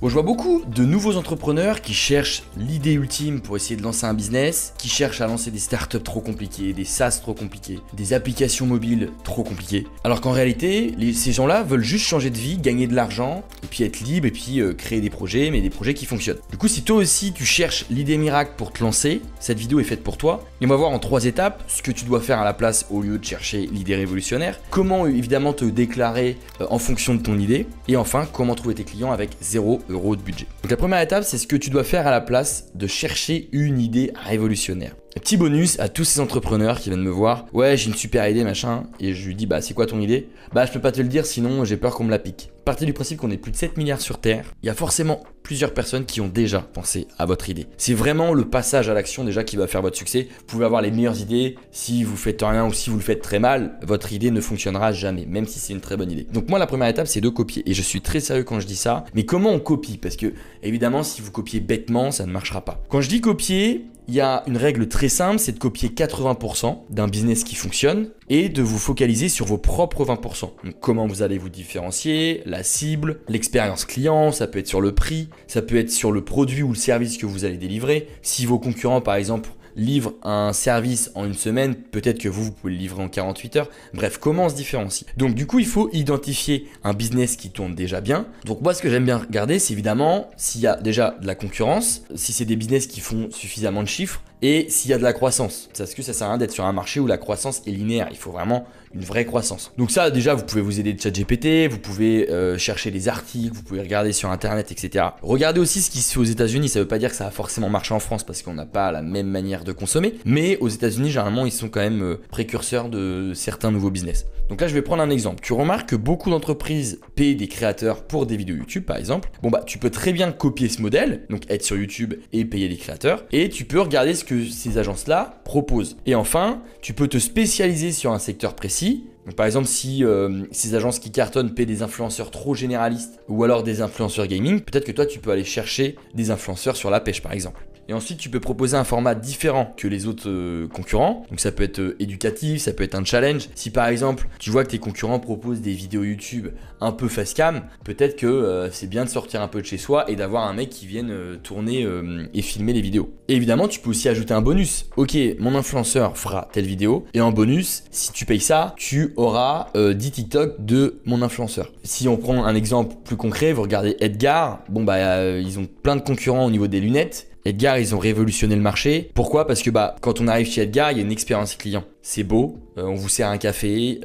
Bon, je vois beaucoup de nouveaux entrepreneurs qui cherchent l'idée ultime pour essayer de lancer un business, qui cherchent à lancer des startups trop compliquées, des SaaS trop compliqués, des applications mobiles trop compliquées. Alors qu'en réalité, ces gens-là veulent juste changer de vie, gagner de l'argent, et puis être libre, et puis créer des projets, mais des projets qui fonctionnent. Du coup, si toi aussi tu cherches l'idée miracle pour te lancer, cette vidéo est faite pour toi. Et on va voir en 3 étapes ce que tu dois faire à la place au lieu de chercher l'idée révolutionnaire. Comment évidemment te déclarer en fonction de ton idée. Et enfin, comment trouver tes clients avec 0 € de budget. Donc la première étape, c'est ce que tu dois faire à la place de chercher une idée révolutionnaire. Petit bonus à tous ces entrepreneurs qui viennent me voir. Ouais, j'ai une super idée, machin. Et je lui dis, bah c'est quoi ton idée? Bah je peux pas te le dire, sinon j'ai peur qu'on me la pique. Partez du principe qu'on est plus de 7 milliards sur Terre. Il y a forcément plusieurs personnes qui ont déjà pensé à votre idée. C'est vraiment le passage à l'action déjà qui va faire votre succès. Vous pouvez avoir les meilleures idées. Si vous faites rien ou si vous le faites très mal, votre idée ne fonctionnera jamais, même si c'est une très bonne idée. Donc moi, la première étape, c'est de copier. Et je suis très sérieux quand je dis ça. Mais comment on copie? Parce que évidemment, si vous copiez bêtement, ça ne marchera pas. Quand je dis copier, il y a une règle très simple, c'est de copier 80% d'un business qui fonctionne et de vous focaliser sur vos propres 20%. Donc comment vous allez vous différencier, la cible, l'expérience client, ça peut être sur le prix, ça peut être sur le produit ou le service que vous allez délivrer. Si vos concurrents par exemple livrent un service en une semaine, peut-être que vous pouvez le livrer en 48 heures. Bref, comment on se différencie? Donc du coup, il faut identifier un business qui tourne déjà bien. Donc moi, ce que j'aime bien regarder, c'est évidemment s'il y a déjà de la concurrence, si c'est des business qui font suffisamment de chiffres et s'il y a de la croissance. Parce que ça sert à rien d'être sur un marché où la croissance est linéaire. Il faut vraiment une vraie croissance. Donc ça, déjà, vous pouvez vous aider de ChatGPT, vous pouvez chercher des articles, vous pouvez regarder sur Internet, etc. Regardez aussi ce qui se fait aux États-Unis. Ça ne veut pas dire que ça va forcément marcher en France parce qu'on n'a pas la même manière de consommer. Mais aux États-Unis, généralement, ils sont quand même précurseurs de certains nouveaux business. Donc là, je vais prendre un exemple. Tu remarques que beaucoup d'entreprises paient des créateurs pour des vidéos YouTube, par exemple. Bon, bah, tu peux très bien copier ce modèle, donc être sur YouTube et payer des créateurs. Et tu peux regarder ce que ces agences-là proposent. Et enfin, tu peux te spécialiser sur un secteur précis. Donc par exemple, si ces agences qui cartonnent paient des influenceurs trop généralistes ou alors des influenceurs gaming, peut-être que toi, tu peux aller chercher des influenceurs sur la pêche, par exemple. Et ensuite, tu peux proposer un format différent que les autres concurrents. Donc ça peut être éducatif, ça peut être un challenge. Si par exemple, tu vois que tes concurrents proposent des vidéos YouTube un peu facecam, peut-être que c'est bien de sortir un peu de chez soi et d'avoir un mec qui vienne tourner et filmer les vidéos. Et évidemment, tu peux aussi ajouter un bonus. Ok, mon influenceur fera telle vidéo. Et en bonus, si tu payes ça, tu auras 10 TikTok de mon influenceur. Si on prend un exemple plus concret, vous regardez Edgar. Bon bah, ils ont plein de concurrents au niveau des lunettes. Edgar, ils ont révolutionné le marché. Pourquoi? Parce que bah, quand on arrive chez Edgar, il y a une expérience client. C'est beau, on vous sert un café,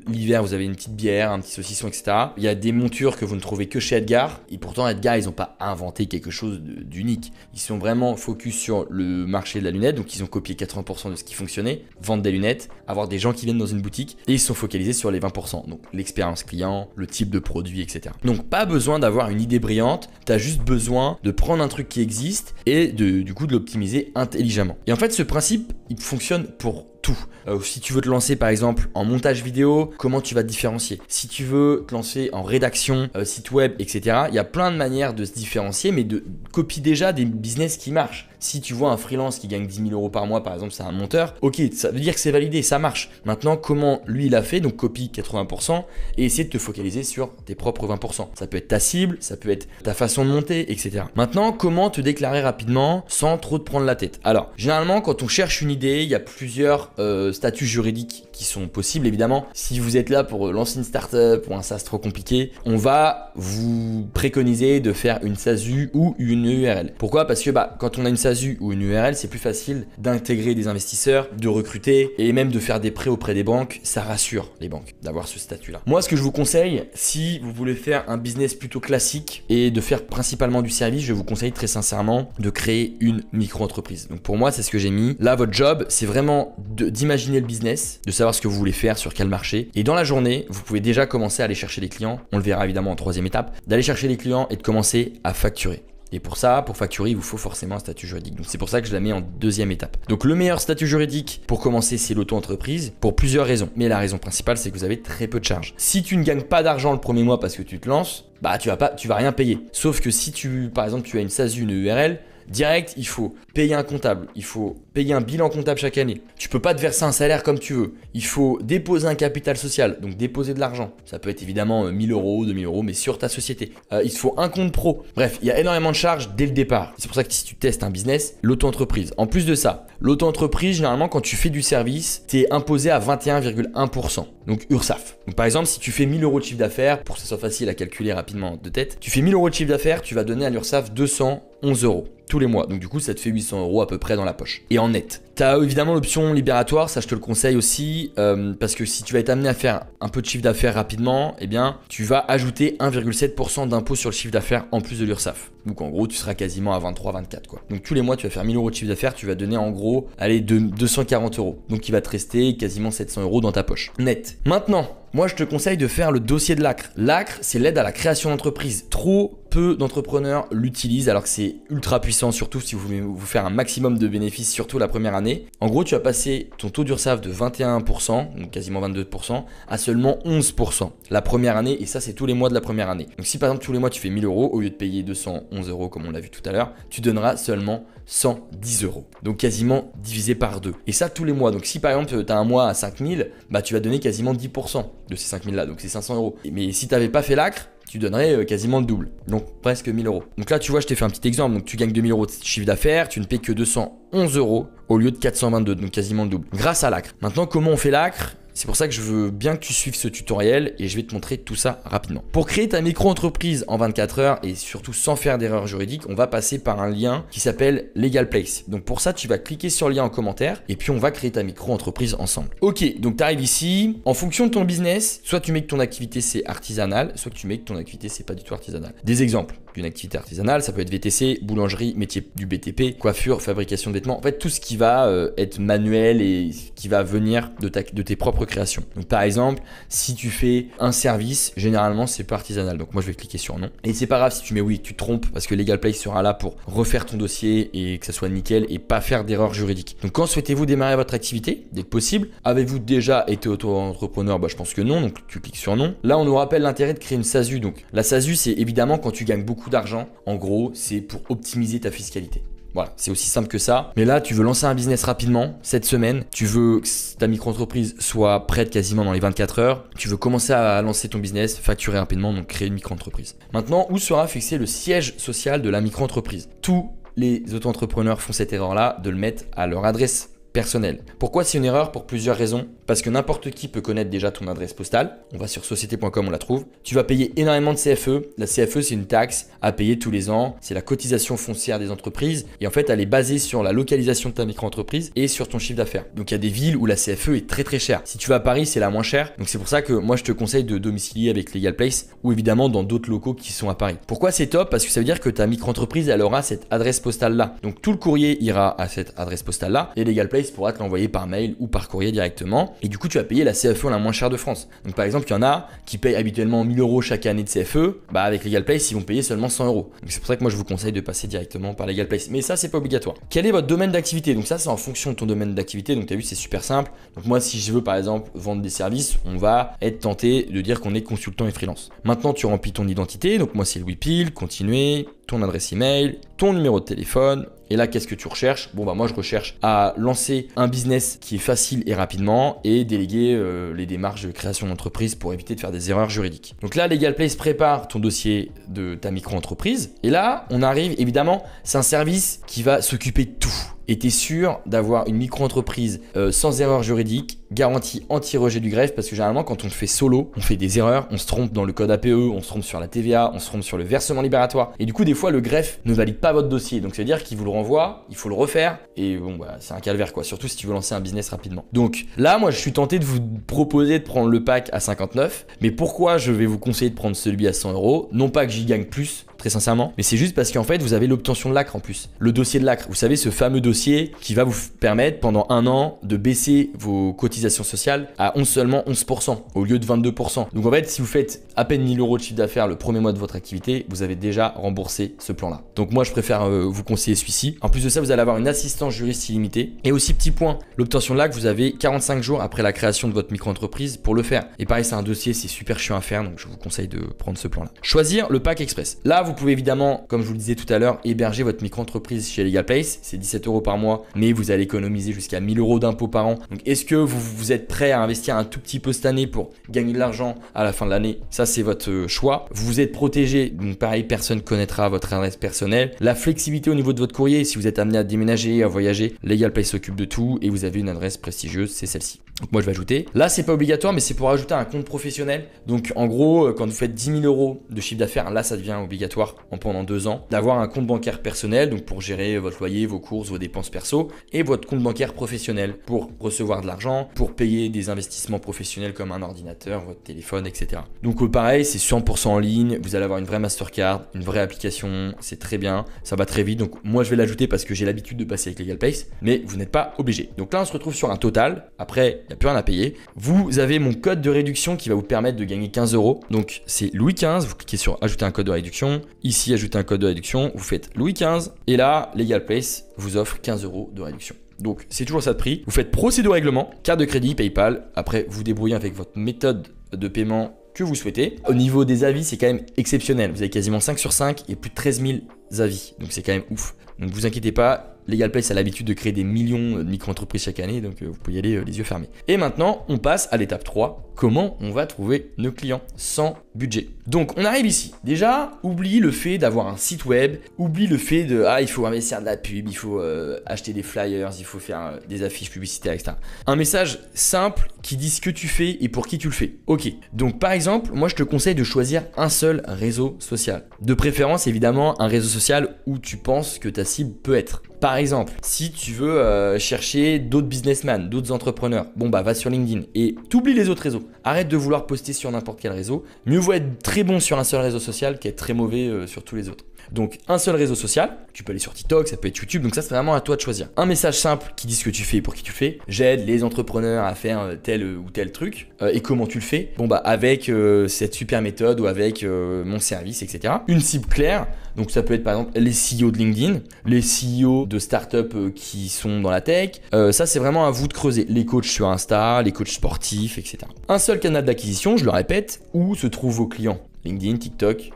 l'hiver vous avez une petite bière, un petit saucisson, etc. Il y a des montures que vous ne trouvez que chez Edgar. Et pourtant, Edgar, ils n'ont pas inventé quelque chose d'unique. Ils sont vraiment focus sur le marché de la lunette. Donc, ils ont copié 80% de ce qui fonctionnait. Vendre des lunettes, avoir des gens qui viennent dans une boutique. Et ils sont focalisés sur les 20%. Donc, l'expérience client, le type de produit, etc. Donc, pas besoin d'avoir une idée brillante. Tu as juste besoin de prendre un truc qui existe et du coup de l'optimiser intelligemment. Et en fait, ce principe, il fonctionne pour tout. Si tu veux te lancer par exemple en montage vidéo, comment tu vas te différencier? Si tu veux te lancer en rédaction, site web, etc. Il y a plein de manières de se différencier, mais de copie déjà des business qui marchent. Si tu vois un freelance qui gagne 10 000 € par mois, par exemple, c'est un monteur, ok, ça veut dire que c'est validé, ça marche. Maintenant, comment lui il a fait? Donc copie 80% et essaie de te focaliser sur tes propres 20%. Ça peut être ta cible, ça peut être ta façon de monter, etc. Maintenant, comment te déclarer rapidement sans trop te prendre la tête? Alors, généralement, quand on cherche une idée, il y a plusieurs statuts juridiques qui sont possibles. Évidemment, si vous êtes là pour lancer une startup ou un SaaS trop compliqué, on va vous préconiser de faire une SASU ou une URL. Pourquoi? Parce que quand on a une SASU ou une URL, c'est plus facile d'intégrer des investisseurs, de recruter et même de faire des prêts auprès des banques. Ça rassure les banques d'avoir ce statut-là. Moi, ce que je vous conseille, si vous voulez faire un business plutôt classique et de faire principalement du service, je vous conseille très sincèrement de créer une micro-entreprise. Donc pour moi, c'est ce que j'ai mis. Là, votre job, c'est vraiment d'imaginer le business, de savoir ce que vous voulez faire, sur quel marché. Et dans la journée, vous pouvez déjà commencer à aller chercher les clients. On le verra évidemment en 3e étape. D'aller chercher les clients et de commencer à facturer. Et pour ça, pour facturer, il vous faut forcément un statut juridique. Donc c'est pour ça que je la mets en 2e étape. Donc le meilleur statut juridique pour commencer, c'est l'auto-entreprise pour plusieurs raisons. Mais la raison principale, c'est que vous avez très peu de charges. Si tu ne gagnes pas d'argent le premier mois parce que tu te lances, tu vas rien payer. Sauf que si par exemple, tu as une SASU, une URL, direct, il faut payer un comptable, il faut payer un bilan comptable chaque année. Tu peux pas te verser un salaire comme tu veux. Il faut déposer un capital social, donc déposer de l'argent. Ça peut être évidemment 1000 euros, 2000 euros, mais sur ta société. Il te faut un compte pro. Bref, il y a énormément de charges dès le départ. C'est pour ça que si tu testes un business, l'auto-entreprise. En plus de ça, l'auto-entreprise, généralement, quand tu fais du service, tu es imposé à 21,1%. Donc URSSAF. Donc par exemple, si tu fais 1000 euros de chiffre d'affaires, pour que ce soit facile à calculer rapidement de tête, tu fais 1000 euros de chiffre d'affaires, tu vas donner à l'URSSAF 211 euros tous les mois. Donc du coup, ça te fait 800 euros à peu près dans la poche. Et en net. Tu as évidemment l'option libératoire, ça je te le conseille aussi, parce que si tu vas être amené à faire un peu de chiffre d'affaires rapidement, eh bien, tu vas ajouter 1,7% d'impôt sur le chiffre d'affaires en plus de l'URSSAF. Donc en gros, tu seras quasiment à 23-24 quoi. Donc tous les mois, tu vas faire 1000 euros de chiffre d'affaires, tu vas donner en gros, allez, 240 euros. Donc il va te rester quasiment 700 euros dans ta poche. Net. Maintenant, moi je te conseille de faire le dossier de l'ACRE. L'ACRE, c'est l'aide à la création d'entreprise. Trop peu d'entrepreneurs l'utilisent alors que c'est ultra puissant, surtout si vous voulez vous faire un maximum de bénéfices, surtout la première année. En gros, tu vas passer ton taux d'URSSAF de 21%, donc quasiment 22%, à seulement 11% la première année, et ça c'est tous les mois de la première année. Donc si par exemple tous les mois tu fais 1000 euros, au lieu de payer 211 euros comme on l'a vu tout à l'heure, tu donneras seulement 110 euros. Donc quasiment divisé par 2. Et ça tous les mois. Donc si par exemple tu as un mois à 5000, bah tu vas donner quasiment 10% de ces 5000 là, donc c'est 500 euros. Mais si tu n'avais pas fait l'ACRE, tu donnerais quasiment le double, donc presque 1000 euros. Donc là, tu vois, je t'ai fait un petit exemple. Donc tu gagnes 2000 euros de chiffre d'affaires, tu ne payes que 211 euros au lieu de 422, donc quasiment le double, grâce à l'ACRE. Maintenant, comment on fait l'ACRE ? C'est pour ça que je veux bien que tu suives ce tutoriel et je vais te montrer tout ça rapidement. Pour créer ta micro-entreprise en 24 heures et surtout sans faire d'erreur juridique, on va passer par un lien qui s'appelle Legal Place. Donc pour ça, tu vas cliquer sur le lien en commentaire et puis on va créer ta micro-entreprise ensemble. Ok, donc tu arrives ici. En fonction de ton business, soit tu mets que ton activité c'est artisanal, soit que tu mets que ton activité c'est pas du tout artisanal. Des exemples d'une activité artisanale, ça peut être VTC, boulangerie, métier du BTP, coiffure, fabrication de vêtements. En fait, tout ce qui va être manuel et qui va venir de tes propres création. Donc par exemple, si tu fais un service, généralement c'est pas artisanal. Donc moi je vais cliquer sur non. Et c'est pas grave si tu mets oui, tu te trompes parce que Legal Place sera là pour refaire ton dossier et que ça soit nickel et pas faire d'erreur juridique. Donc quand souhaitez-vous démarrer votre activité dès que possible? Avez-vous déjà été auto-entrepreneur? Je pense que non, donc tu cliques sur non. Là on nous rappelle l'intérêt de créer une SASU. Donc la SASU c'est évidemment quand tu gagnes beaucoup d'argent. En gros, c'est pour optimiser ta fiscalité. Voilà, c'est aussi simple que ça. Mais là, tu veux lancer un business rapidement, cette semaine. Tu veux que ta micro-entreprise soit prête quasiment dans les 24 heures. Tu veux commencer à lancer ton business, facturer rapidement, donc créer une micro-entreprise. Maintenant, où sera fixé le siège social de la micro-entreprise? Tous les auto-entrepreneurs font cette erreur-là de le mettre à leur adresse personnelle. Pourquoi c'est une erreur? Pour plusieurs raisons. Parce que n'importe qui peut connaître déjà ton adresse postale. On va sur société.com, on la trouve. Tu vas payer énormément de CFE. La CFE, c'est une taxe à payer tous les ans. C'est la cotisation foncière des entreprises. Et en fait, elle est basée sur la localisation de ta micro-entreprise et sur ton chiffre d'affaires. Donc, il y a des villes où la CFE est très très chère. Si tu vas à Paris, c'est la moins chère. Donc, c'est pour ça que moi, je te conseille de domicilier avec Legal Place ou évidemment dans d'autres locaux qui sont à Paris. Pourquoi c'est top? Parce que ça veut dire que ta micro-entreprise, elle aura cette adresse postale-là. Donc, tout le courrier ira à cette adresse postale-là et Legal Place pourra te l'envoyer par mail ou par courrier directement. Et du coup, tu vas payer la CFE la moins chère de France. Donc par exemple, il y en a qui payent habituellement 1000 euros chaque année de CFE. Bah avec Legal Place, ils vont payer seulement 100 euros. Donc c'est pour ça que moi je vous conseille de passer directement par Legal Place. Mais ça, c'est pas obligatoire. Quel est votre domaine d'activité? Donc ça, c'est en fonction de ton domaine d'activité. Donc tu as vu, c'est super simple. Donc moi, si je veux par exemple vendre des services, on va être tenté de dire qu'on est consultant et freelance. Maintenant, tu remplis ton identité. Donc moi, c'est Louis Pile, continuer, ton adresse email, ton numéro de téléphone. Et là, qu'est-ce que tu recherches? Bon, bah moi, je recherche à lancer un business qui est facile et rapidement et déléguer les démarches de création d'entreprise pour éviter de faire des erreurs juridiques. Donc là, Legal Place prépare ton dossier de ta micro-entreprise. Et là, on arrive, évidemment, c'est un service qui va s'occuper de tout. Et tu es sûr d'avoir une micro-entreprise sans erreur juridique, garantie anti-rejet du greffe, parce que généralement quand on fait solo, on fait des erreurs, on se trompe dans le code APE, on se trompe sur la TVA, on se trompe sur le versement libératoire. Et du coup, des fois, le greffe ne valide pas votre dossier. Donc, ça veut dire qu'il vous le renvoie, il faut le refaire. Et bon, bah, c'est un calvaire quoi, surtout si tu veux lancer un business rapidement. Donc là, moi, je suis tenté de vous proposer de prendre le pack à 59. Mais pourquoi je vais vous conseiller de prendre celui à 100 euros? Non pas que j'y gagne plus, très sincèrement, mais c'est juste parce qu'en fait, vous avez l'obtention de l'ACRE en plus. Le dossier de l'ACRE, vous savez, ce fameux dossier qui va vous permettre pendant un an de baisser vos cotisations sociales à seulement 11% au lieu de 22%. Donc en fait, si vous faites à peine 1000 euros de chiffre d'affaires le premier mois de votre activité, vous avez déjà remboursé ce plan-là. Donc moi, je préfère vous conseiller celui-ci. En plus de ça, vous allez avoir une assistance juriste illimitée. Et aussi, petit point, l'obtention de l'ACRE, vous avez 45 jours après la création de votre micro-entreprise pour le faire. Et pareil, c'est un dossier, c'est super chiant à faire, donc je vous conseille de prendre ce plan-là. Choisir le pack express. Là, vous pouvez évidemment, comme je vous le disais tout à l'heure, héberger votre micro-entreprise chez LegalPlace. C'est 17 € par mois, mais vous allez économiser jusqu'à 1000 € d'impôts par an. Donc, est-ce que vous êtes prêt à investir un tout petit peu cette année pour gagner de l'argent à la fin de l'année? Ça, c'est votre choix. Vous êtes protégé, donc pareil, personne ne connaîtra votre adresse personnelle. La flexibilité au niveau de votre courrier, si vous êtes amené à déménager, à voyager, LegalPlace s'occupe de tout et vous avez une adresse prestigieuse, c'est celle-ci. Donc moi je vais ajouter. Là c'est pas obligatoire mais c'est pour ajouter un compte professionnel. Donc en gros quand vous faites 10 000 € de chiffre d'affaires, là ça devient obligatoire pendant 2 ans d'avoir un compte bancaire personnel, donc pour gérer votre loyer, vos courses, vos dépenses perso, et votre compte bancaire professionnel pour recevoir de l'argent, pour payer des investissements professionnels comme un ordinateur, votre téléphone, etc. Donc pareil, c'est 100% en ligne, vous allez avoir une vraie Mastercard, une vraie application, c'est très bien, ça va très vite. Donc moi je vais l'ajouter parce que j'ai l'habitude de passer avec LegalPlace, mais vous n'êtes pas obligé. Donc là on se retrouve sur un total, après il n'y a plus rien à payer. Vous avez mon code de réduction qui va vous permettre de gagner 15 €. Donc c'est Louis 15, vous cliquez sur ajouter un code de réduction. Ici, ajouter un code de réduction, vous faites Louis 15. Et là, LegalPlace vous offre 15 € de réduction. Donc c'est toujours ça de prix. Vous faites procéder au règlement, carte de crédit, PayPal. Après, vous débrouillez avec votre méthode de paiement que vous souhaitez. Au niveau des avis, c'est quand même exceptionnel. Vous avez quasiment 5 sur 5 et plus de 13 000 avis. Donc c'est quand même ouf. Donc vous inquiétez pas, LegalPlace a l'habitude de créer des millions de micro-entreprises chaque année, donc vous pouvez y aller les yeux fermés. Et maintenant, on passe à l'étape 3. Comment on va trouver nos clients sans budget? Donc on arrive ici. Déjà, oublie le fait d'avoir un site web, oublie le fait de il faut investir de la pub, il faut acheter des flyers, il faut faire des affiches publicitaires, etc. Un message simple qui dit ce que tu fais et pour qui tu le fais. Ok, donc par exemple, moi je te conseille de choisir un seul réseau social. De préférence évidemment un réseau social où tu penses que ta cible peut être. Par exemple, si tu veux chercher d'autres businessmen, d'autres entrepreneurs, bon bah va sur LinkedIn et t'oublies les autres réseaux. Arrête de vouloir poster sur n'importe quel réseau. Mieux vaut être très bon sur un seul réseau social qu'être très mauvais sur tous les autres. Donc un seul réseau social, tu peux aller sur TikTok, ça peut être YouTube, donc ça c'est vraiment à toi de choisir. Un message simple qui dit ce que tu fais et pour qui tu le fais. J'aide les entrepreneurs à faire tel ou tel truc. Et comment tu le fais? Bon bah avec cette super méthode ou avec mon service, etc. Une cible claire, donc ça peut être par exemple les CEO de LinkedIn, les CEO de startups qui sont dans la tech. Ça c'est vraiment à vous de creuser. Les coachs sur Insta, les coachs sportifs, etc. Un seul canal d'acquisition, je le répète, où se trouvent vos clients. LinkedIn, TikTok,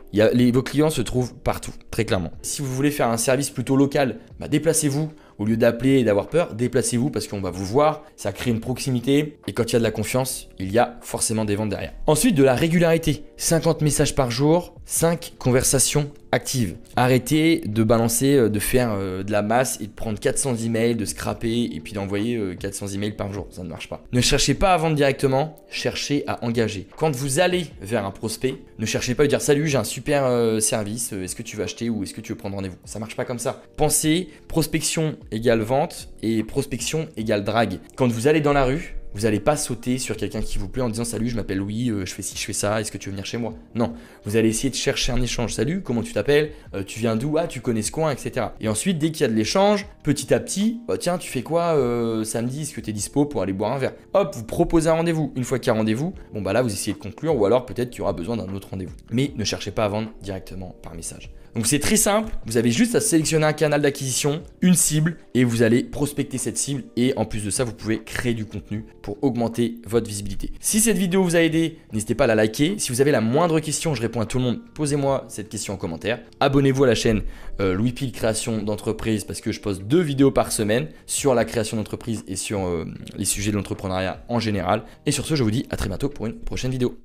vos clients se trouvent partout, très clairement. Si vous voulez faire un service plutôt local, bah déplacez-vous. Au lieu d'appeler et d'avoir peur, déplacez-vous parce qu'on va vous voir, ça crée une proximité et quand il y a de la confiance, il y a forcément des ventes derrière. Ensuite, de la régularité. 50 messages par jour, 5 conversations actives. Arrêtez de balancer, de faire de la masse et de prendre 400 emails, de scraper et puis d'envoyer 400 emails par jour. Ça ne marche pas. Ne cherchez pas à vendre directement, cherchez à engager. Quand vous allez vers un prospect, ne cherchez pas à lui dire « Salut, j'ai un super service, est-ce que tu veux acheter ou est-ce que tu veux prendre rendez-vous ?» Ça marche pas comme ça. Pensez prospection égale vente et prospection égale drague. Quand vous allez dans la rue, vous n'allez pas sauter sur quelqu'un qui vous plaît en disant « Salut, je m'appelle Louis, je fais ci, je fais ça, est-ce que tu veux venir chez moi ?» Non, vous allez essayer de chercher un échange. « Salut, comment tu t'appelles? Tu viens d'où? Ah, tu connais ce coin, etc. » Et ensuite, dès qu'il y a de l'échange, petit à petit, « Tiens, tu fais quoi samedi? Est-ce que tu es dispo pour aller boire un verre ?» Hop, vous proposez un rendez-vous. Une fois qu'il y a rendez-vous, bon bah là, vous essayez de conclure ou alors peut-être qu'il y aura besoin d'un autre rendez-vous. Mais ne cherchez pas à vendre directement par message. Donc c'est très simple, vous avez juste à sélectionner un canal d'acquisition, une cible et vous allez prospecter cette cible et en plus de ça, vous pouvez créer du contenu pour augmenter votre visibilité. Si cette vidéo vous a aidé, n'hésitez pas à la liker. Si vous avez la moindre question, je réponds à tout le monde, posez-moi cette question en commentaire. Abonnez-vous à la chaîne Louis Pile Création d'entreprise parce que je poste 2 vidéos par semaine sur la création d'entreprise et sur les sujets de l'entrepreneuriat en général. Et sur ce, je vous dis à très bientôt pour une prochaine vidéo.